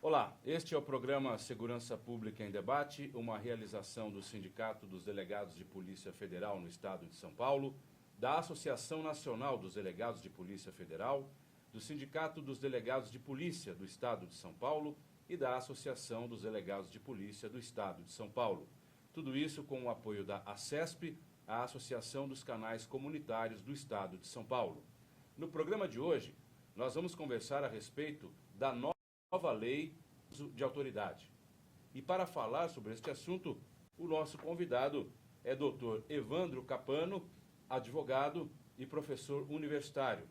Olá, este é o programa Segurança Pública em Debate, uma realização do Sindicato dos Delegados de Polícia Federal no Estado de São Paulo, da Associação Nacional dos Delegados de Polícia Federal, do Sindicato dos Delegados de Polícia do Estado de São Paulo e da Associação dos Delegados de Polícia do Estado de São Paulo. Tudo isso com o apoio da ACESP, a Associação dos Canais Comunitários do Estado de São Paulo. No programa de hoje, nós vamos conversar a respeito da nova lei de autoridade. E para falar sobre este assunto, o nosso convidado é Dr. Evandro Capano, advogado e professor universitário.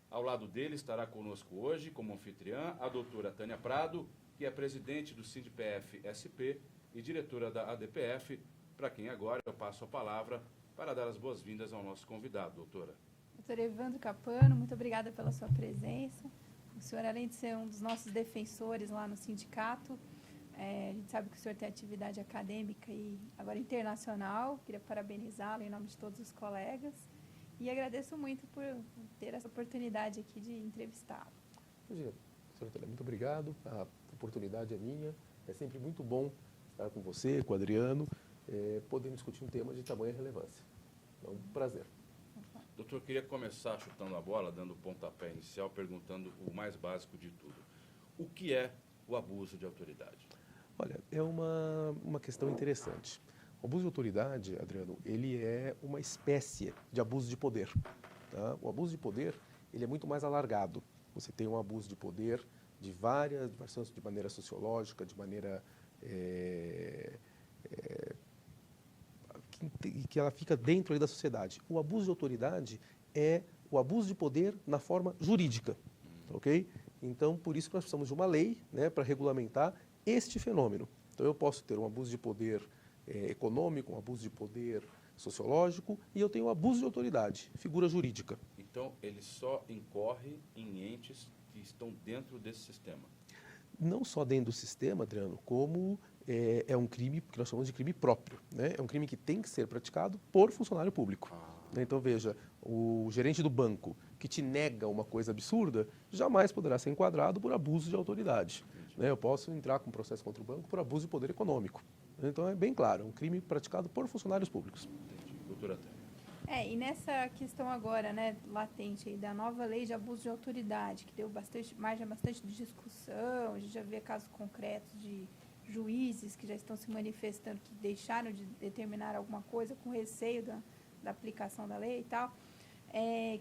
Ao lado dele estará conosco hoje, como anfitriã, a doutora Tânia Prado, que é presidente do SINDPF-SP e diretora da ADPF, para quem agora eu passo a palavra para dar as boas-vindas ao nosso convidado, doutora. Doutor Evandro Capano, muito obrigada pela sua presença. O senhor, além de ser um dos nossos defensores lá no sindicato, a gente sabe que o senhor tem atividade acadêmica e agora internacional. Queria parabenizá-lo em nome de todos os colegas e agradeço muito por ter essa oportunidade aqui de entrevistá-lo. Imagina, senhora Tânia, muito obrigado. A oportunidade é minha. É sempre muito bom estar com você, com o Adriano, podendo discutir um tema de tamanha relevância. É um prazer. Doutor, queria começar chutando a bola, dando o pontapé inicial, perguntando o mais básico de tudo. O que é o abuso de autoridade? Olha, é uma questão interessante. O abuso de autoridade, Adriano, ele é uma espécie de abuso de poder. Tá? O abuso de poder, ele é muito mais alargado. Você tem um abuso de poder de várias versões, de maneira sociológica, de maneira que ela fica dentro aí da sociedade. O abuso de autoridade é o abuso de poder na forma jurídica, ok? Então, por isso que nós precisamos de uma lei, né, para regulamentar este fenômeno. Então, eu posso ter um abuso de poder econômico, um abuso de poder sociológico, e eu tenho um abuso de autoridade, figura jurídica. Então, ele só incorre em entes que estão dentro desse sistema? Não só dentro do sistema, Adriano, como é um crime que nós chamamos de crime próprio, né? É um crime que tem que ser praticado por funcionário público. Então, veja, o gerente do banco que te nega uma coisa absurda jamais poderá ser enquadrado por abuso de autoridade. Né? Eu posso entrar com processo contra o banco por abuso de poder econômico. Então, é bem claro, é um crime praticado por funcionários públicos. Entendi. Doutora Tânia. E nessa questão agora, né, latente aí da nova lei de abuso de autoridade, que deu margem bastante de discussão, a gente já vê casos concretos de juízes que já estão se manifestando, que deixaram de determinar alguma coisa com receio da aplicação da lei e tal.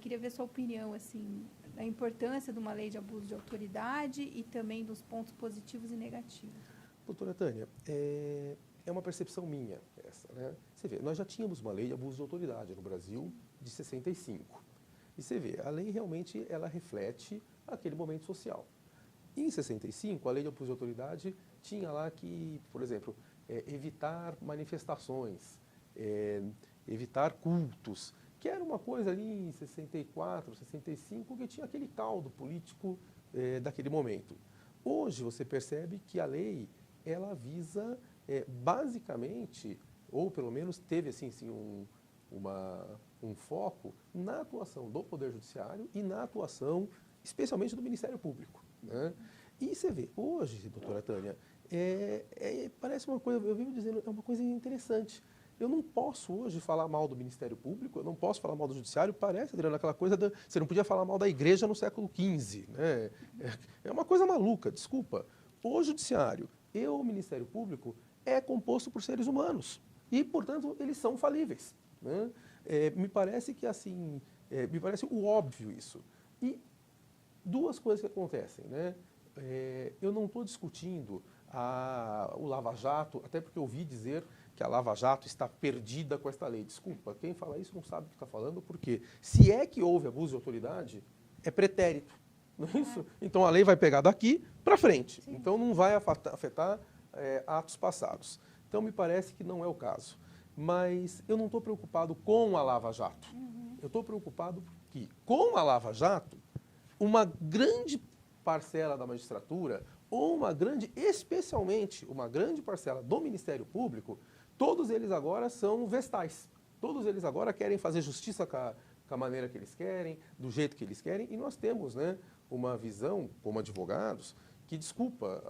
Queria ver sua opinião, assim, da importância de uma lei de abuso de autoridade e também dos pontos positivos e negativos. Doutora Tânia, é uma percepção minha essa, né? Você vê, nós já tínhamos uma lei de abuso de autoridade no Brasil de 65. E você vê, a lei realmente ela reflete aquele momento social. Em 65, a lei de abuso de autoridade tinha lá que, por exemplo, evitar manifestações, evitar cultos, que era uma coisa ali em 64, 65, que tinha aquele caldo político daquele momento. Hoje você percebe que a lei ela visa basicamente, ou pelo menos teve assim, um foco na atuação do Poder Judiciário e na atuação especialmente do Ministério Público. Né? E você vê, hoje, doutora Tânia, parece uma coisa, eu vivo dizendo, é uma coisa interessante. Eu não posso hoje falar mal do Ministério Público, eu não posso falar mal do Judiciário, parece, Adriano, aquela coisa, você não podia falar mal da Igreja no século XV. Né? É uma coisa maluca, desculpa. O Judiciário e o Ministério Público é composto por seres humanos e, portanto, eles são falíveis. Né? Me parece que, assim, me parece o óbvio isso. E duas coisas que acontecem, né? Eu não estou discutindo o Lava Jato, até porque eu ouvi dizer que a Lava Jato está perdida com esta lei. Desculpa, quem fala isso não sabe o que está falando, porque se é que houve abuso de autoridade, é pretérito. Não é isso? Então a lei vai pegar daqui para frente. Sim. Então não vai afetar atos passados. Então me parece que não é o caso. Mas eu não estou preocupado com a Lava Jato. Eu estou preocupado que, com a Lava Jato, uma grande parcela da magistratura, ou especialmente uma grande parcela do Ministério Público, todos eles agora são vestais. Todos eles agora querem fazer justiça com a maneira que eles querem, do jeito que eles querem, e nós temos, né, uma visão, como advogados, que, desculpa,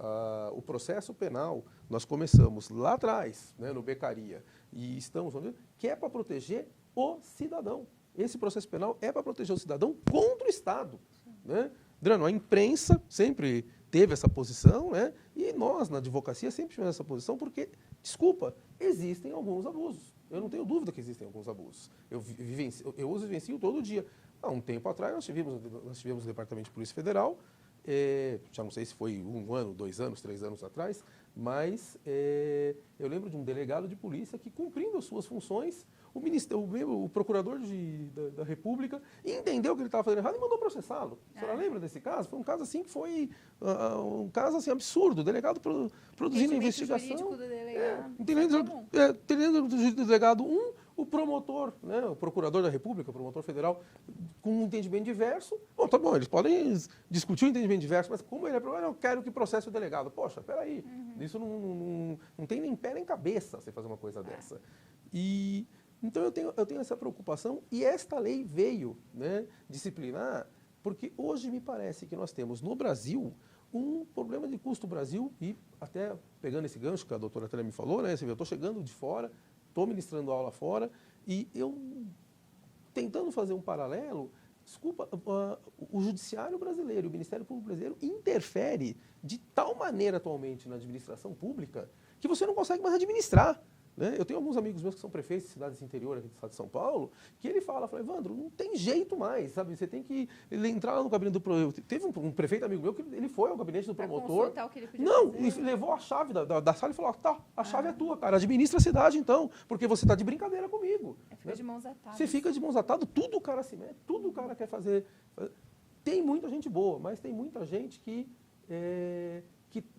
o processo penal, nós começamos lá atrás, né, no Beccaria, e estamos que é para proteger o cidadão. Esse processo penal é para proteger o cidadão contra o Estado. Né? Adriano, a imprensa sempre teve essa posição, né? E nós, na advocacia, sempre tivemos essa posição porque, desculpa, existem alguns abusos. Eu não tenho dúvida que existem alguns abusos. Eu os vivencio todo dia. Há um tempo atrás, nós tivemos o Departamento de Polícia Federal, já não sei se foi 1 ano, 2 anos, 3 anos atrás, mas eu lembro de um delegado de polícia que, cumprindo as suas funções, o procurador da República entendeu que ele estava fazendo errado e mandou processá-lo. A senhora lembra desse caso? Foi um caso assim que foi um caso assim, absurdo. O delegado produzindo a investigação. Do delegado. Entendendo do delegado o promotor, né, o procurador da República, o promotor federal, com um entendimento diverso. Bom, tá bom, eles podem discutir o entendimento diverso, mas como ele é procurador, eu quero que processe o delegado. Poxa, peraí, isso não tem nem pé nem cabeça você fazer uma coisa dessa. Então eu tenho essa preocupação e esta lei veio, né, disciplinar, porque hoje me parece que nós temos no Brasil um problema de custo Brasil e até pegando esse gancho que a doutora Tânia me falou, né, eu estou chegando de fora, estou ministrando aula fora e eu tentando fazer um paralelo, desculpa, o judiciário brasileiro, o Ministério Público brasileiro interfere de tal maneira atualmente na administração pública que você não consegue mais administrar. Né? Eu tenho alguns amigos meus que são prefeitos de cidades interior aqui do estado de São Paulo, que ele fala, Evandro, não tem jeito mais, sabe? Você tem que entrar lá no gabinete do promotor. Teve um prefeito amigo meu que ele foi ao gabinete do promotor. O que ele podia não, fazer. E levou a chave da sala e falou, tá, a chave é tua, cara, administra a cidade então, porque você está de brincadeira comigo. Fica de mãos atadas. Você fica de mãos atadas, tudo o cara se mete, tudo o cara quer fazer. Tem muita gente boa, mas tem muita gente que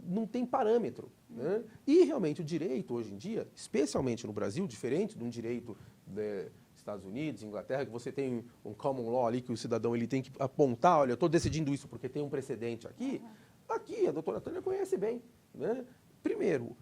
não tem parâmetro. Né? E realmente o direito hoje em dia, especialmente no Brasil, diferente de um direito dos Estados Unidos, Inglaterra, que você tem um common law ali que o cidadão ele tem que apontar, olha, eu estou decidindo isso porque tem um precedente aqui. Aqui a doutora Tânia conhece bem. Né? Primeiro,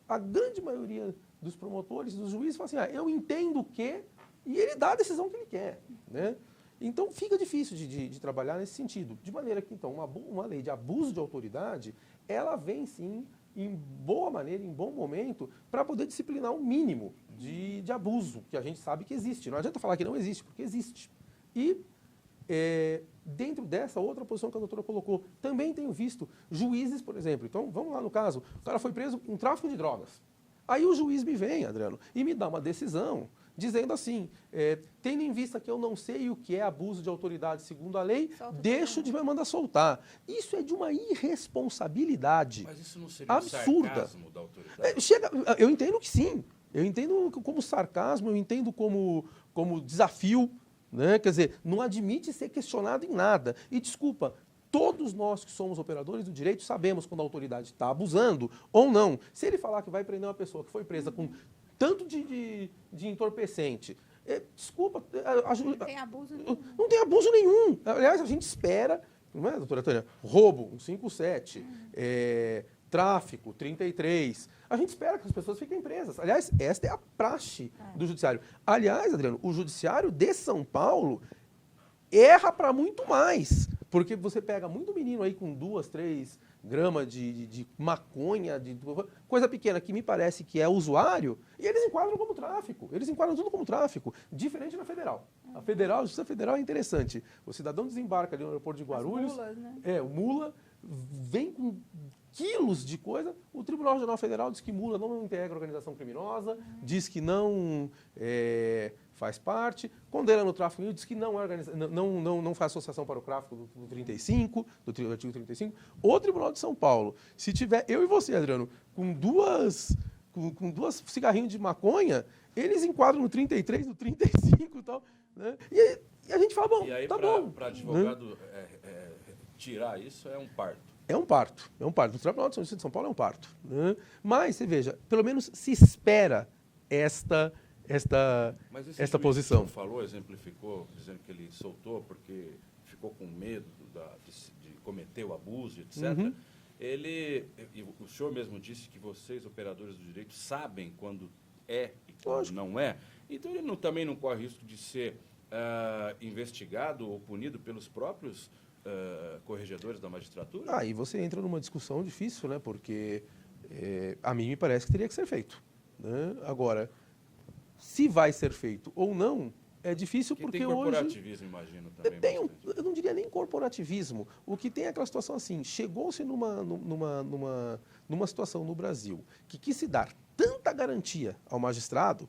a grande maioria dos promotores, dos juízes, fala assim, eu entendo que, e ele dá a decisão que ele quer. Né? Então, fica difícil de trabalhar nesse sentido. De maneira que, então, uma lei de abuso de autoridade, ela vem, sim, em boa maneira, em bom momento, para poder disciplinar um mínimo de abuso, que a gente sabe que existe. Não adianta falar que não existe, porque existe. E, dentro dessa outra posição que a doutora colocou, também tenho visto juízes, por exemplo. Então, vamos lá no caso, o cara foi preso em tráfico de drogas. Aí o juiz me vem, Adriano, e me dá uma decisão dizendo assim, tendo em vista que eu não sei o que é abuso de autoridade segundo a lei, deixo de me mandar soltar. Isso é de uma irresponsabilidade absurda. Mas isso não seria um sarcasmo da autoridade? Eu entendo que sim. Eu entendo como sarcasmo, eu entendo como desafio. Né? Quer dizer, não admite ser questionado em nada. E desculpa, todos nós que somos operadores do direito sabemos quando a autoridade está abusando ou não. Se ele falar que vai prender uma pessoa que foi presa com tanto de entorpecente, desculpa... Não tem abuso nenhum. Não tem abuso nenhum. Aliás, a gente espera, não é, doutora Tânia? Roubo, 157, tráfico, 33. A gente espera que as pessoas fiquem presas. Aliás, esta é a praxe do judiciário. Aliás, Adriano, o judiciário de São Paulo erra para muito mais. Porque você pega muito menino aí com 2, 3 gramas de maconha, de coisa pequena que me parece que é usuário, e eles enquadram como tráfico. Eles enquadram tudo como tráfico, diferente da federal. A Justiça Federal é interessante. O cidadão desembarca ali no aeroporto de Guarulhos. As mulas, né? O mula vem com quilos de coisa. O Tribunal Regional Federal diz que mula não integra organização criminosa, diz que não faz parte, condena no tráfico, diz que não faz associação para o tráfico do 35, do artigo 35. O Tribunal de São Paulo, se tiver eu e você, Adriano, com duas cigarrinhos de maconha, eles enquadram no 33, no 35 e tal. Né? E a gente fala, bom, e aí, tá bom. Para advogado tirar isso é um parto. É um parto. No Tribunal de Justiça de São Paulo é um parto. Né? Mas, você veja, pelo menos se espera esta posição. Mas falou, exemplificou, dizendo que ele soltou porque ficou com medo de cometer o abuso, etc. E o senhor mesmo disse que vocês, operadores do direito, sabem quando é e quando não é. Então ele também não corre risco de ser investigado ou punido pelos próprios corregedores da magistratura? Aí você entra numa discussão difícil, né? Porque a mim me parece que teria que ser feito, né? Agora, se vai ser feito ou não, é difícil Que porque tem hoje... corporativismo, imagino, também. Eu não diria nem corporativismo. O que tem é aquela situação assim, chegou-se numa situação no Brasil que quis se dar tanta garantia ao magistrado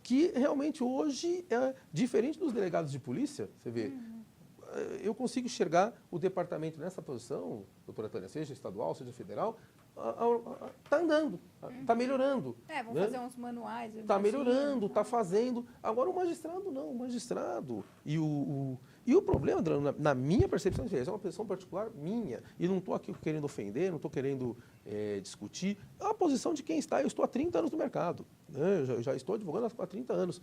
que realmente hoje, diferente dos delegados de polícia, você vê, eu consigo enxergar o departamento nessa posição, doutora Tânia, seja estadual, seja federal, está andando, está melhorando. Vão né? fazer uns manuais. Está melhorando, está fazendo. Agora o magistrado não, o magistrado. E o problema, Adriano, na minha percepção, é uma posição particular minha, e não estou aqui querendo ofender, não estou querendo discutir, é a posição de quem está. Eu estou há 30 anos no mercado, né? Eu já estou advogando há 30 anos.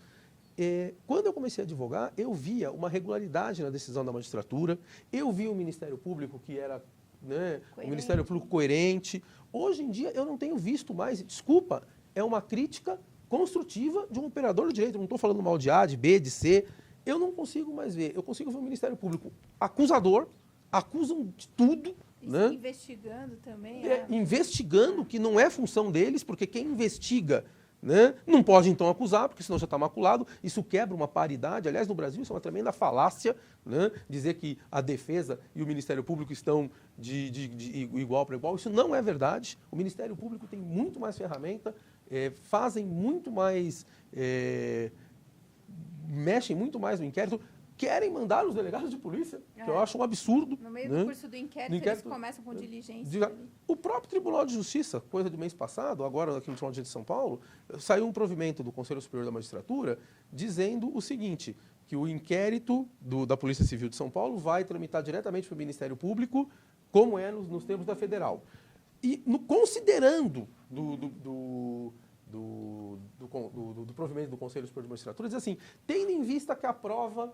Quando eu comecei a advogar, eu via uma regularidade na decisão da magistratura, eu via o Ministério Público que era, né, o Ministério Público coerente. Hoje em dia eu não tenho visto mais, desculpa, é uma crítica construtiva de um operador do direito. Eu não estou falando mal de A, de B, de C. Eu não consigo mais ver. Eu consigo ver o Ministério Público acusador, acusam de tudo. Né? Investigando também. Investigando, que não é função deles, porque quem investiga, né, não pode então acusar, porque senão já está maculado. Isso quebra uma paridade. Aliás, no Brasil isso é uma tremenda falácia, né, dizer que a defesa e o Ministério Público estão de igual para igual. Isso não é verdade. O Ministério Público tem muito mais ferramenta, fazem muito mais, mexem muito mais no inquérito, querem mandar os delegados de polícia, que eu acho um absurdo. No meio né? do curso do inquérito, eles começam com diligência. O próprio Tribunal de Justiça, coisa do mês passado, agora aqui no Tribunal de São Paulo, saiu um provimento do Conselho Superior da Magistratura dizendo o seguinte, que o inquérito da Polícia Civil de São Paulo vai tramitar diretamente para o Ministério Público, como é nos termos da Federal. E considerando do provimento do Conselho Superior de Magistratura, diz assim, tendo em vista que a prova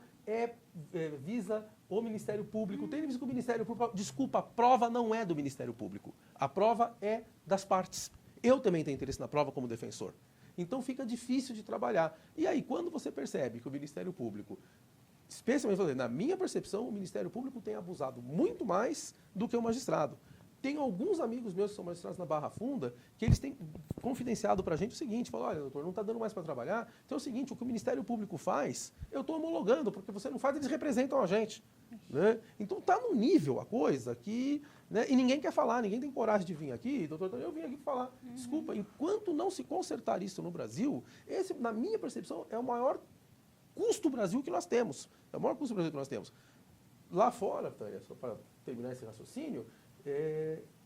visa o Ministério Público, tendo em vista que o Ministério Público... Desculpa, a prova não é do Ministério Público. A prova é das partes. Eu também tenho interesse na prova como defensor. Então fica difícil de trabalhar. E aí, quando você percebe que o Ministério Público, especialmente na minha percepção, o Ministério Público tem abusado muito mais do que o magistrado. Tem alguns amigos meus que são magistrados na Barra Funda que eles têm confidenciado para a gente o seguinte, falam, olha, doutor, não está dando mais para trabalhar, então é o seguinte, o que o Ministério Público faz, eu estou homologando, porque você não faz, eles representam a gente. Né? Então está num nível a coisa que... Né, e ninguém quer falar, ninguém tem coragem de vir aqui, doutor, eu vim aqui falar. Desculpa, enquanto não se consertar isso no Brasil, esse, na minha percepção, é o maior custo do Brasil que nós temos. É o maior custo do Brasil que nós temos. Lá fora, Tânia, só para terminar esse raciocínio,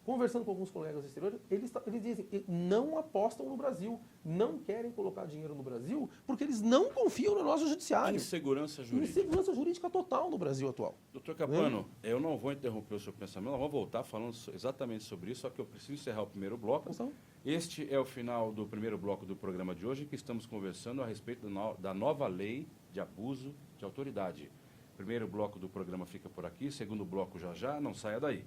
conversando com alguns colegas do exterior, eles dizem que não apostam no Brasil, não querem colocar dinheiro no Brasil, porque eles não confiam no nosso judiciário. Insegurança jurídica. Insegurança jurídica total no Brasil atual. Doutor Capano, eu não vou interromper o seu pensamento, nós vamos voltar falando exatamente sobre isso, só que eu preciso encerrar o primeiro bloco. Então, este é o final do primeiro bloco do programa de hoje, que estamos conversando a respeito da nova lei de abuso de autoridade. Primeiro bloco do programa fica por aqui, segundo bloco já, não saia daí.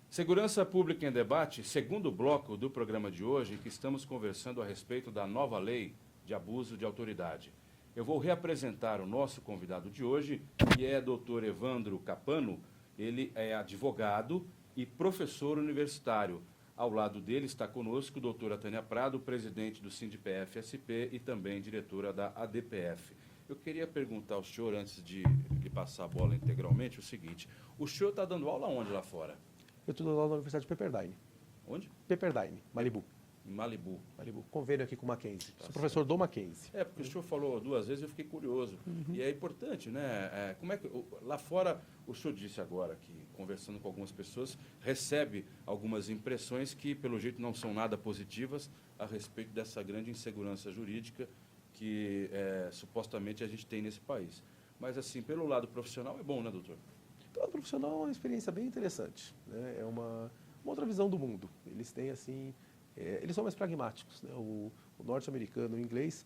Segurança Pública em Debate, segundo bloco do programa de hoje, que estamos conversando a respeito da nova lei de abuso de autoridade. Eu vou reapresentar o nosso convidado de hoje, que é Dr. Evandro Capano. Ele é advogado e professor universitário. Ao lado dele está conosco a doutora Tânia Prado, presidente do SINDPF-SP e também diretora da ADPF. Eu queria perguntar ao senhor, antes de passar a bola integralmente, o seguinte: o senhor está dando aula onde lá fora? Eu estou dando aula na Universidade de Pepperdine. Onde? Pepperdine, Malibu. Em Malibu. Convênio aqui com o Mackenzie. Tá Sou professor do Mackenzie. Porque o senhor falou duas vezes e eu fiquei curioso. E é importante, né? Como é que lá fora, o senhor disse agora que, conversando com algumas pessoas, recebe algumas impressões que, pelo jeito, não são nada positivas a respeito dessa grande insegurança jurídica que supostamente a gente tem nesse país. Mas, assim, pelo lado profissional é bom, né, doutor? Então, o profissional é uma experiência bem interessante. Né? É uma outra visão do mundo. Eles têm, assim... eles são mais pragmáticos. Né? O o norte-americano e o inglês,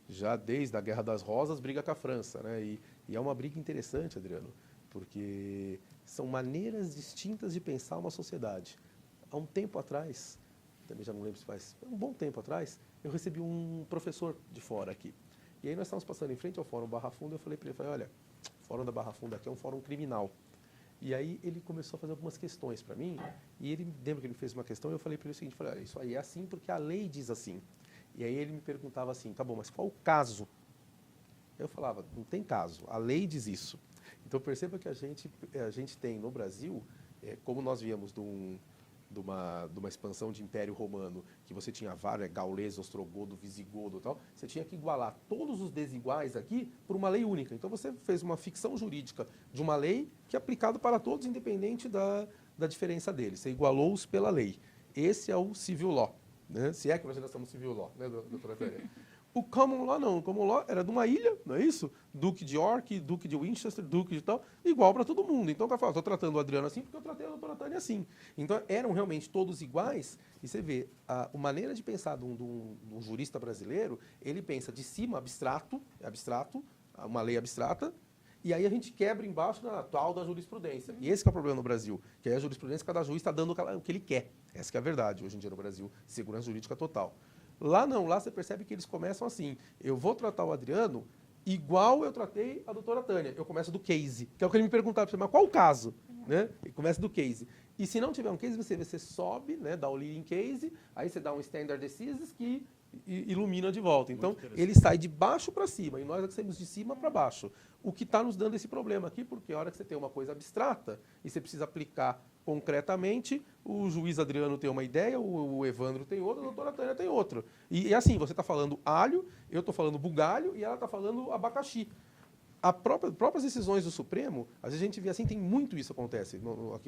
já desde a Guerra das Rosas, briga com a França, né? E é uma briga interessante, Adriano, porque são maneiras distintas de pensar uma sociedade. Há um tempo atrás, também já não lembro se faz um bom tempo atrás, eu recebi um professor de fora aqui. E aí nós estávamos passando em frente ao Fórum Barra Funda, eu falei para ele, olha, o Fórum da Barra Funda aqui é um fórum criminal. E aí ele começou a fazer algumas questões para mim, e ele, lembra que ele fez uma questão, e eu falei para ele o seguinte, olha, isso aí é assim porque a lei diz assim. E aí ele me perguntava assim, tá bom, mas qual o caso? Eu falava, não tem caso, a lei diz isso. Então perceba que a gente tem no Brasil, como nós viemos de uma expansão de Império Romano, que você tinha vários, gaulês, ostrogodo, visigodo e tal, você tinha que igualar todos os desiguais aqui por uma lei única. Então você fez uma ficção jurídica de uma lei que é aplicada para todos, independente da diferença deles. Você igualou-os pela lei. Esse é o civil law, né? Se é que nós ainda estamos civil law, né, doutora Tânia? O common law não, o common law era de uma ilha, não é isso? Duque de York, Duque de Winchester, Duque de tal, igual para todo mundo. Então, o cara fala, estou tratando o Adriano assim porque eu tratei a doutora Tânia assim. Então, eram realmente todos iguais, e você vê, a maneira de pensar de um jurista brasileiro, ele pensa de cima, abstrato, uma lei abstrata, e aí a gente quebra embaixo na tal da jurisprudência. E esse que é o problema no Brasil, que aí a jurisprudência, cada juiz está dando o que ele quer. Essa que é a verdade, hoje em dia no Brasil, segurança jurídica total. Lá não, lá você percebe que eles começam assim, eu vou tratar o Adriano igual eu tratei a doutora Tânia. Eu começo do case, que é o que ele me perguntava, mas qual o caso? Né? E começa do case. E se não tiver um case, você sobe, né, dá o leading case, aí você dá um standard decisions que ilumina de volta. Então, ele sai de baixo para cima, e nós saímos de cima para baixo. O que está nos dando esse problema aqui, porque a hora que você tem uma coisa abstrata e você precisa aplicar concretamente, o juiz Adriano tem uma ideia, o Evandro tem outra, a doutora Tânia tem outra. E assim, você está falando alho, eu estou falando bugalho e ela está falando abacaxi. As próprias decisões do Supremo, às vezes a gente vê assim, tem muito isso acontece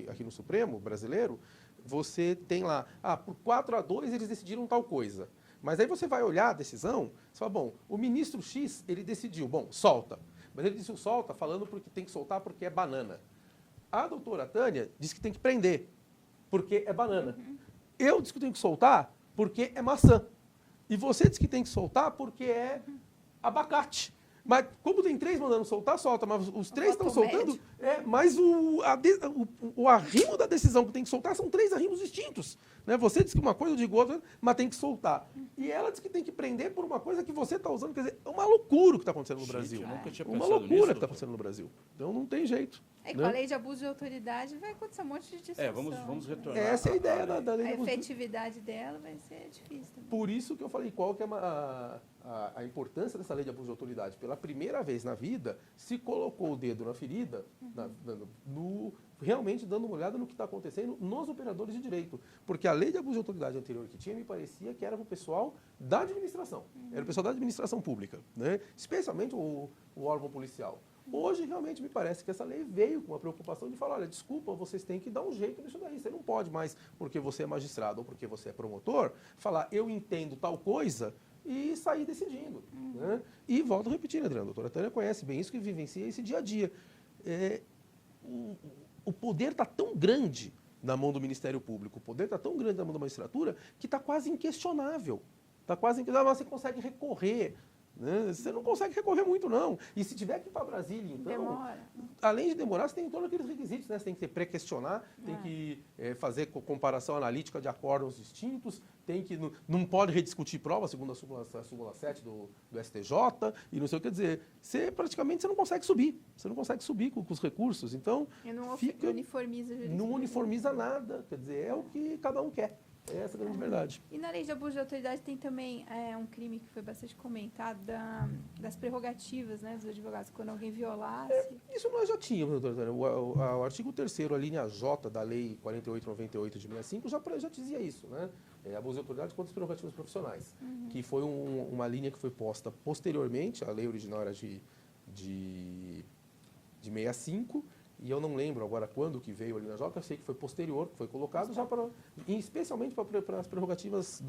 aqui no Supremo brasileiro, você tem lá, por 4-2 eles decidiram tal coisa. Mas aí você vai olhar a decisão, você fala, bom, o ministro X, ele decidiu, bom, solta. Mas ele disse o solta falando porque tem que soltar porque é banana. A doutora Tânia disse que tem que prender, porque é banana. Eu disse que tenho que soltar porque é maçã. E você disse que tem que soltar porque é abacate. Mas como tem 3 mandando soltar, solta. Mas os 3 estão soltando, mas o arrimo da decisão que tem que soltar são 3 arrimos distintos. Né? Você disse que uma coisa, eu digo outra, mas tem que soltar. E ela disse que tem que prender por uma coisa que você está usando. Quer dizer, é uma loucura o que está acontecendo no Brasil. Eu nunca tinha Uma pensado loucura nisso, que está acontecendo no Brasil. Então não tem jeito. Com a lei de abuso de autoridade vai acontecer um monte de discussão. Vamos retornar. Essa é a ideia da lei de A abuso. efetividade dela vai ser difícil também. Por isso que eu falei qual que é a importância dessa lei de abuso de autoridade. Pela primeira vez na vida, se colocou o dedo na ferida, realmente dando uma olhada no que está acontecendo nos operadores de direito. Porque a lei de abuso de autoridade anterior que tinha, me parecia que era para o pessoal da administração. Era o pessoal da administração pública, né? Especialmente o órgão policial. Hoje, realmente, me parece que essa lei veio com uma preocupação de falar, olha, desculpa, vocês têm que dar um jeito nisso daí. Você não pode mais, porque você é magistrado ou porque você é promotor, falar, eu entendo tal coisa e sair decidindo. Né? E volto a repetir, Adriano, a doutora Tânia conhece bem isso, que vivencia esse dia a dia. O poder está tão grande na mão do Ministério Público, o poder está tão grande na mão da magistratura, que está quase inquestionável. Está quase inquestionável, mas você consegue recorrer. Né? Você não consegue recorrer muito, não. E se tiver que ir para Brasília, então... Demora. Além de demorar, você tem todos aqueles requisitos, né? Você tem que pré-questionar, tem que fazer comparação analítica de acórdãos distintos, não pode rediscutir prova, segundo a súmula 7 do STJ, e não sei o que dizer. Praticamente você não consegue subir. Você não consegue subir com os recursos. Então, E não uniformiza a jurisprudência. não uniformiza nada. Quer dizer, é o que cada um quer. É essa a grande verdade. E na lei de abuso de autoridade tem também um crime que foi bastante comentado das prerrogativas, né, dos advogados, quando alguém violasse. Isso nós já tínhamos, doutora Tânia. O artigo 3º, a linha J da Lei 4898 de 65, já dizia isso, né? Abuso de autoridade contra as prerrogativas profissionais, que foi uma linha que foi posta posteriormente, a lei original era de 65, e eu não lembro agora quando que veio ali na J, eu sei que foi posterior, que foi colocado já especialmente para as prerrogativas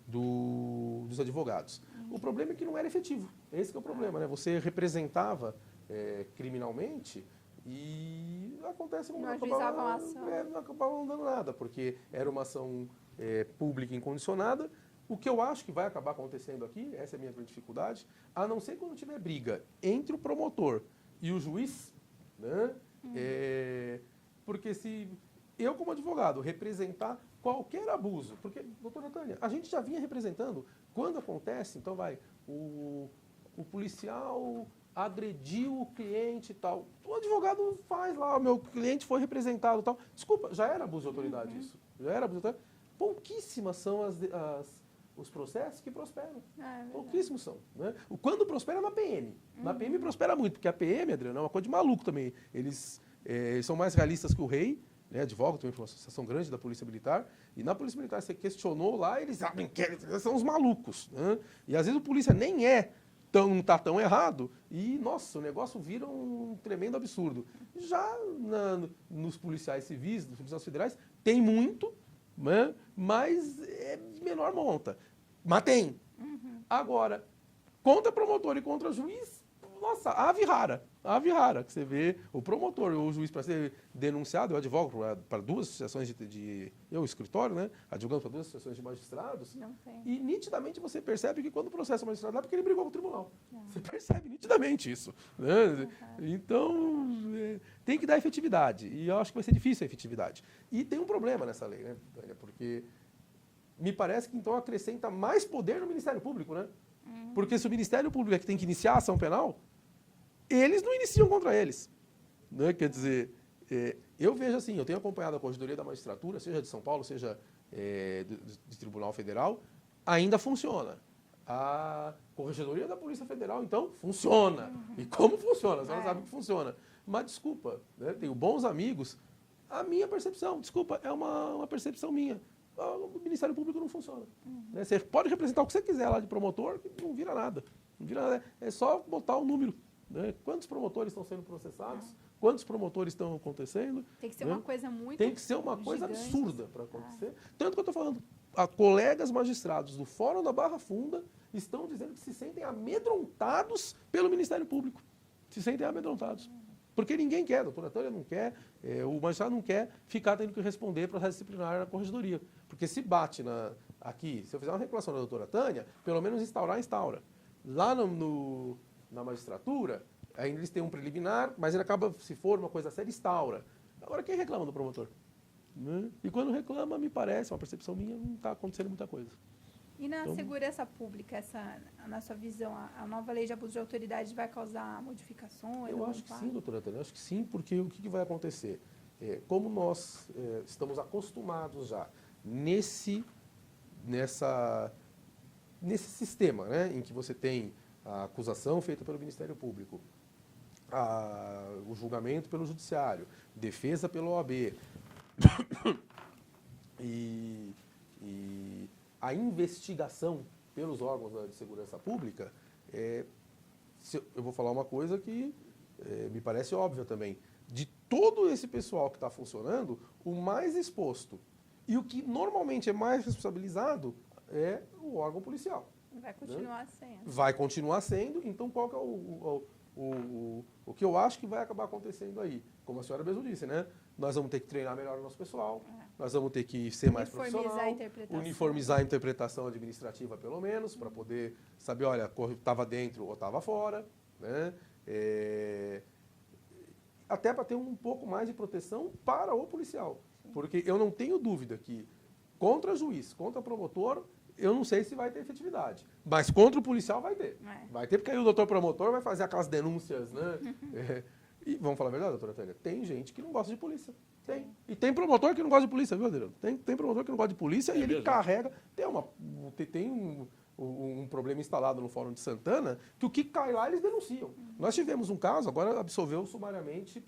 dos advogados. O problema é que não era efetivo, esse que é o problema, né? Você representava criminalmente e acontece não ajuizavam a ação. Não acabavam dando nada, porque era uma ação pública incondicionada, O que eu acho que vai acabar acontecendo aqui, essa é a minha grande dificuldade, a não ser quando tiver briga entre o promotor e o juiz, né? Porque se eu, como advogado, representar qualquer abuso, porque, doutora Tânia, a gente já vinha representando, quando acontece, então o policial agrediu o cliente e tal, o advogado faz lá, o meu cliente foi representado e tal. Desculpa, já era abuso de autoridade isso? Já era abuso de autoridade? Pouquíssimas são os processos que prosperam. Pouquíssimos são. Né? Quando prospera na PM. Na PM prospera muito, porque a PM, Adriano, é uma coisa de maluco também. Eles são mais realistas que o rei, né? Advogado também foi uma associação grande da Polícia Militar, e na Polícia Militar você questionou lá, eles são os malucos. Né? E às vezes o polícia nem não está tão errado, e, nossa, o negócio vira um tremendo absurdo. Já nos policiais civis, nos policiais federais, tem muito, né? Mas é de menor monta. Mas tem. Agora, contra promotor e contra juiz, nossa, ave rara, que você vê o promotor ou o juiz para ser denunciado, eu advogo para duas associações eu, escritório, né, advogando para duas associações de magistrados, Não tem. e nitidamente você percebe que quando o processo é magistrado é porque ele brigou com o tribunal. Você percebe nitidamente isso. Né? Então, tem que dar efetividade, e eu acho que vai ser difícil a efetividade. E tem um problema nessa lei, né, Tânia, porque me parece que então acrescenta mais poder no Ministério Público, né? Porque se o Ministério Público é que tem que iniciar a ação penal, eles não iniciam contra eles. Né? Quer dizer, eu vejo assim, eu tenho acompanhado a Corregedoria da Magistratura, seja de São Paulo, seja de Tribunal Federal, ainda funciona. A Corregedoria da Polícia Federal, então, funciona. E como funciona? A senhora sabe que funciona. Mas, desculpa, né? Tenho bons amigos, a minha percepção, desculpa, é uma percepção minha. O Ministério Público não funciona. Né? Você pode representar o que você quiser lá de promotor, que não vira nada. Não vira nada. É só botar o número. Né? Quantos promotores estão sendo processados? Quantos promotores estão acontecendo? Tem que ser né? uma coisa muito Tem que ser uma coisa gigante. absurda para acontecer. Tanto que eu estou falando, colegas magistrados do Fórum da Barra Funda estão dizendo que se sentem amedrontados pelo Ministério Público. Se sentem amedrontados. Porque ninguém quer, a doutora Tânia não quer, o magistrado não quer ficar tendo que responder para a disciplinar na corregedoria. Porque se bate aqui, se eu fizer uma reclamação da doutora Tânia, pelo menos instaura. Lá na magistratura, ainda eles têm um preliminar, mas ele acaba, se for uma coisa séria, instaura. Agora, quem reclama do promotor? Né? E quando reclama, me parece, uma percepção minha, não está acontecendo muita coisa. E na segurança pública, na sua visão, a nova lei de abuso de autoridade vai causar modificações? Eu acho que sim, doutora Tânia, eu acho que sim, porque o que vai acontecer? Como nós estamos acostumados já nesse sistema, né, em que você tem a acusação feita pelo Ministério Público, o julgamento pelo Judiciário, defesa pela OAB e a investigação pelos órgãos de segurança pública, eu vou falar uma coisa que me parece óbvia também. De todo esse pessoal que está funcionando, o mais exposto e o que normalmente é mais responsabilizado é o órgão policial. Vai continuar sendo. Vai continuar sendo. Então, qual que é o que eu acho que vai acabar acontecendo aí? Como a senhora mesmo disse, né? Nós vamos ter que treinar melhor o nosso pessoal, nós vamos ter que ser mais profissional, uniformizar a interpretação administrativa, pelo menos, para poder saber, olha, estava dentro ou estava fora, né? Até para ter um pouco mais de proteção para o policial. Porque eu não tenho dúvida que contra juiz, contra promotor, eu não sei se vai ter efetividade. Mas contra o policial vai ter. Vai ter, porque aí o doutor promotor vai fazer aquelas denúncias, né? E vamos falar a verdade, doutora Tânia? Tem gente que não gosta de polícia. Tem. E tem promotor que não gosta de polícia, viu, Adriano? Tem promotor que não gosta de polícia e ele mesmo carrega. Tem um problema instalado no Fórum de Santana, que o que cai lá eles denunciam. Nós tivemos um caso, agora absolveu sumariamente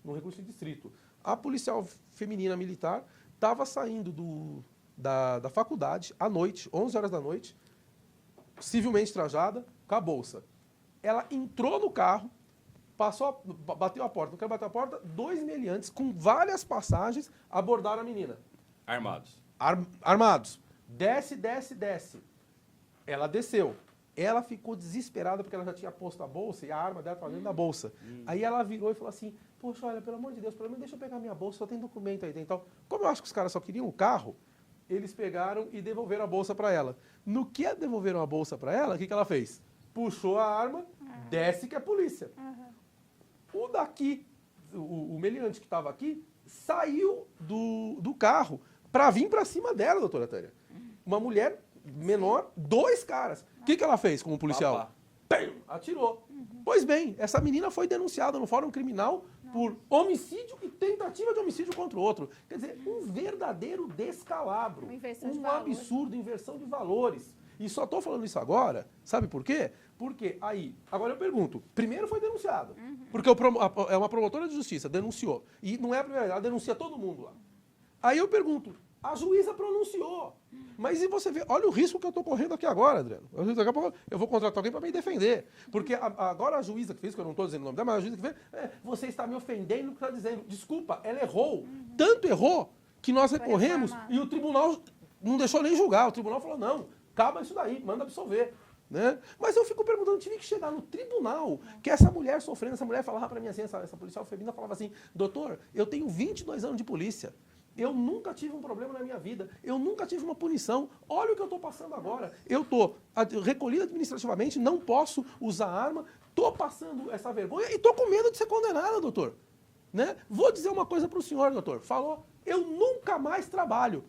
no recurso de distrito. A policial feminina militar estava saindo da faculdade à noite, 11 horas da noite, civilmente trajada, com a bolsa. Ela entrou no carro, bateu a porta. Não quero bater a porta, 2 meliantes com várias passagens abordaram a menina. Armados. Armados. Desce. Ela desceu. Ela ficou desesperada porque ela já tinha posto a bolsa e a arma dela estava dentro da bolsa. Aí ela virou e falou assim, poxa, olha, pelo amor de Deus, pelo menos deixa eu pegar minha bolsa, só tem documento aí dentro. Como eu acho que os caras só queriam o carro, eles pegaram e devolveram a bolsa para ela. No que devolveram a bolsa para ela, o que ela fez? Puxou a arma, desce que é polícia. O daqui, o meliante que estava aqui, saiu do carro para vir para cima dela, doutora Tânia. Uma mulher menor, 2 caras. O que ela fez como policial? Pum, atirou. Pois bem, essa menina foi denunciada no Fórum Criminal por homicídio e tentativa de homicídio contra o outro. Quer dizer, um verdadeiro descalabro. Uma inversão de Um valores. absurdo, inversão de valores. E só estou falando isso agora, sabe por quê? Porque aí, agora eu pergunto, primeiro foi denunciado, porque é uma promotora de justiça, denunciou. E não é a primeira vez, ela denuncia todo mundo lá. Aí eu pergunto, a juíza pronunciou. Mas e você vê, olha o risco que eu estou correndo aqui agora, Adriano. Daqui a pouco eu vou contratar alguém para me defender. Porque agora a juíza que fez, que eu não estou dizendo o nome dela, mas a juíza que fez, você está me ofendendo no que está dizendo. Desculpa, ela errou. Tanto errou que nós recorremos e o tribunal não deixou nem julgar. O tribunal falou, não, acaba isso daí, manda absolver. Né? Mas eu fico perguntando, tive que chegar no tribunal, que essa mulher sofrendo, essa mulher falava para mim assim, essa policial feminina falava assim, doutor, eu tenho 22 anos de polícia. Eu nunca tive um problema na minha vida. Eu nunca tive uma punição. Olha o que eu estou passando agora. Eu estou recolhido administrativamente, não posso usar arma, estou passando essa vergonha e estou com medo de ser condenada, doutor. Né? Vou dizer uma coisa para o senhor, doutor. Falou, eu nunca mais trabalho.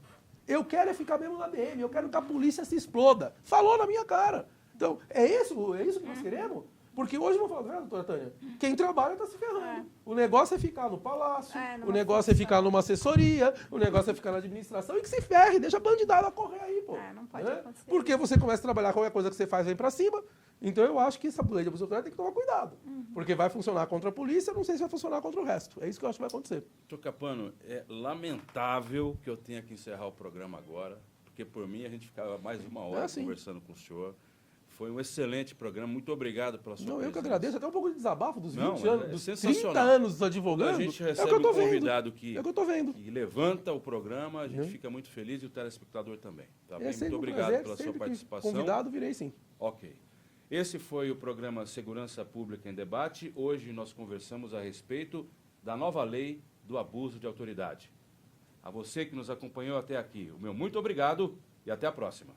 Eu quero é ficar mesmo na DM, eu quero que a polícia se exploda. Falou na minha cara. Então, é isso que nós queremos? Porque hoje, vou falar, doutora Tânia, quem trabalha está se ferrando. O negócio é ficar no palácio, o negócio é ficar numa assessoria, o negócio é ficar na administração e que se ferre, deixa a bandidada correr aí, pô. Não pode acontecer. Porque você começa a trabalhar, qualquer coisa que você faz vem pra cima. Então eu acho que essa lei de abuso de autoridade tem que tomar cuidado. Porque vai funcionar contra a polícia, não sei se vai funcionar contra o resto. É isso que eu acho que vai acontecer. Doutor Capano, é lamentável que eu tenha que encerrar o programa agora, porque por mim a gente ficava mais uma hora conversando com o senhor. Foi um excelente programa. Muito obrigado pela sua presença. Eu que agradeço. Até um pouco de desabafo dos 20 anos, dos 30 sensacional. anos advogando. A gente recebe é o que eu tô um convidado vendo. que levanta o programa, a gente fica muito feliz e o telespectador também. Tá bem? Muito um obrigado prazer, pela sua participação. Convidado, virei sim. Ok. Esse foi o programa Segurança Pública em Debate. Hoje nós conversamos a respeito da nova lei do abuso de autoridade. A você que nos acompanhou até aqui, o meu muito obrigado e até a próxima.